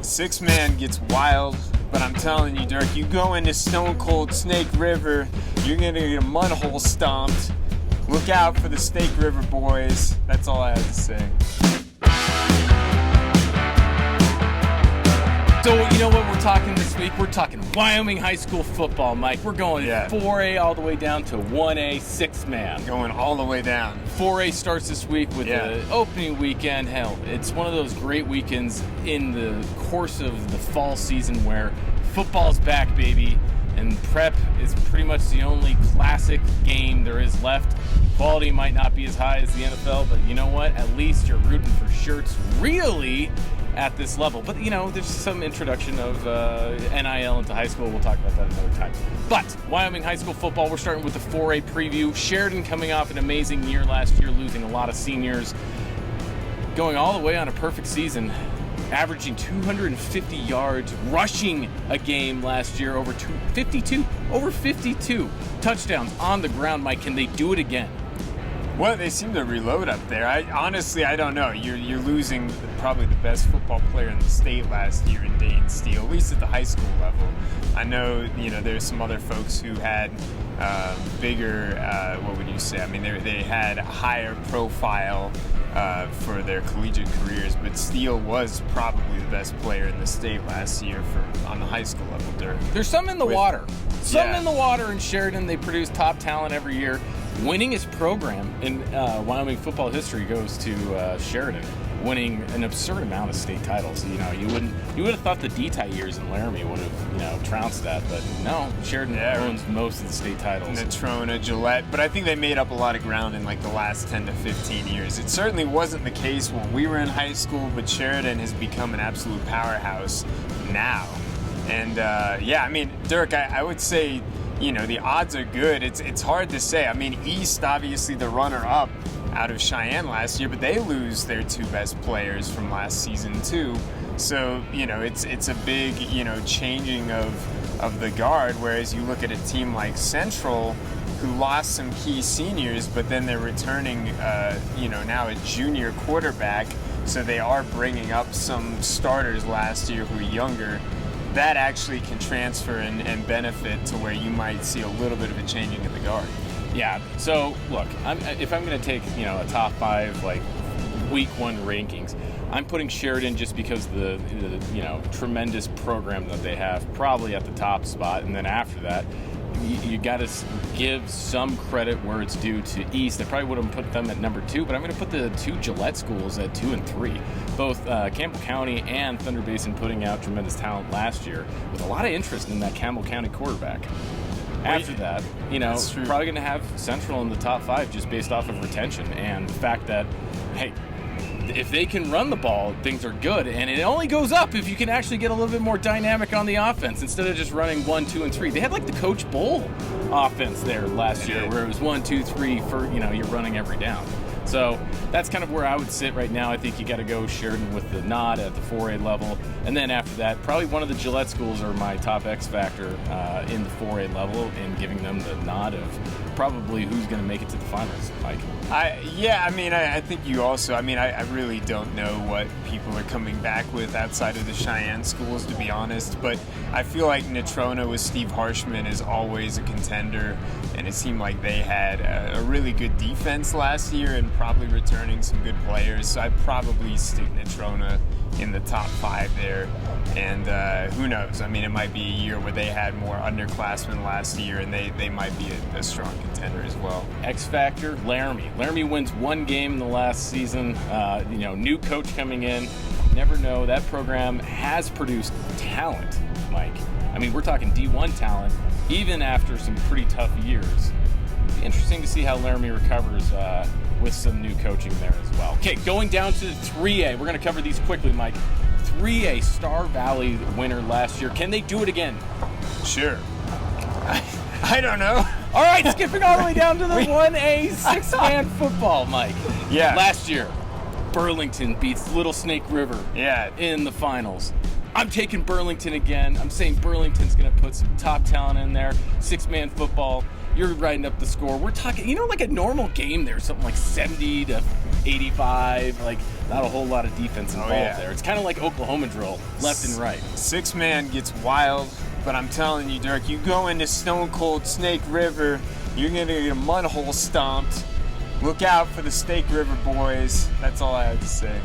6-man gets wild, but I'm telling you, Dirk, you go into Stone Cold Snake River, you're going to get a mud hole stomped. Look out for the Snake River boys. That's all I have to say. So, you know what we're talking this week? We're talking Wyoming high school football, Mike. We're going 4A all the way down to 1A 6-man. Going all the way down. 4A starts this week with the opening weekend. Hell, it's one of those great weekends in the course of the fall season where football's back, baby, and prep is pretty much the only classic game there is left. Quality might not be as high as the NFL, but you know what? At least you're rooting for shirts really at this level. But, you know, there's some introduction of NIL into high school. We'll talk about that another time. But Wyoming high school football, we're starting with the 4A preview. Sheridan coming off an amazing year last year, losing a lot of seniors, going all the way on a perfect season, averaging 250 yards, rushing a game last year, over 52 touchdowns on the ground. Mike, can they do it again? Well, they seem to reload up there. Honestly, I don't know. You're losing probably the best football player in the state last year in Dane Steele, at least at the high school level. I know, there's some other folks who had bigger, what would you say? I mean, they had a higher profile for their collegiate careers, but Steele was probably the best player in the state last year on the high school level, Dirk. There's some in the water. Some in the water in Sheridan. They produce top talent every year. Winningest program in Wyoming football history goes to Sheridan, winning an absurd amount of state titles. You would have thought the D-Ty years in Laramie would have trounced that, but no, Sheridan owns most of the state titles. Natrona, Gillette, but I think they made up a lot of ground in like the last 10 to 15 years. It certainly wasn't the case when we were in high school, but Sheridan has become an absolute powerhouse now. And Dirk, I would say, the odds are good. It's hard to say. I mean, East, obviously the runner-up out of Cheyenne last year, but they lose their two best players from last season too. So, it's a big, changing of the guard, whereas you look at a team like Central, who lost some key seniors, but then they're returning, now a junior quarterback, so they are bringing up some starters last year who are younger. That actually can transfer and benefit to where you might see a little bit of a changing of the guard. Yeah. So look, if I'm going to take a top 5 like week 1 rankings, I'm putting Sheridan just because the tremendous program that they have probably at the top spot, and then after that, you got to give some credit where it's due to East. I probably wouldn't put them at number 2, but I'm going to put the 2 Gillette schools at 2 and 3. Both Campbell County and Thunder Basin putting out tremendous talent last year with a lot of interest in that Campbell County quarterback. After that, probably going to have Central in the top 5 just based off of retention and the fact that, hey, if they can run the ball, things are good, and it only goes up if you can actually get a little bit more dynamic on the offense instead of just running 1, 2, and 3. They had like the Coach Bull offense there last year, where it was 1, 2, 3 for you're running every down. So that's kind of where I would sit right now. I think you got to go Sheridan with the nod at the 4A level, and then after that, probably one of the Gillette schools are my top X factor in the 4A level, and giving them the nod of probably who's going to make it to the finals, Mike. I think you also, I really don't know what people are coming back with outside of the Cheyenne schools, to be honest, but I feel like Natrona with Steve Harshman is always a contender, and it seemed like they had a really good defense last year and probably returning some good players, so I'd probably stick Natrona in the top 5 there, and who knows, it might be a year where they had more underclassmen last year, and they might be a strong contender as well. X Factor, Laramie. Laramie wins 1 game in the last season, new coach coming in, never know, that program has produced talent, Mike. We're talking D1 talent, even after some pretty tough years. It'd be interesting to see how Laramie recovers with some new coaching there as well. Okay, going down to 3A. We're going to cover these quickly, Mike. 3A, Star Valley winner last year. Can they do it again? Sure. I don't know. All right, skipping all the way down to the 1A 6-man football, Mike. Yeah. Last year, Burlington beats Little Snake River in the finals. I'm taking Burlington again. I'm saying Burlington's going to put some top talent in there. 6-man football. You're riding up the score. We're talking, like a normal game there, something like 70 to 85. Like, not a whole lot of defense involved yeah. there. It's kind of like Oklahoma drill, left and right. 6-man gets wild, but I'm telling you, Dirk, you go into Stone Cold Snake River, you're gonna get a mud hole stomped. Look out for the Snake River boys. That's all I have to say.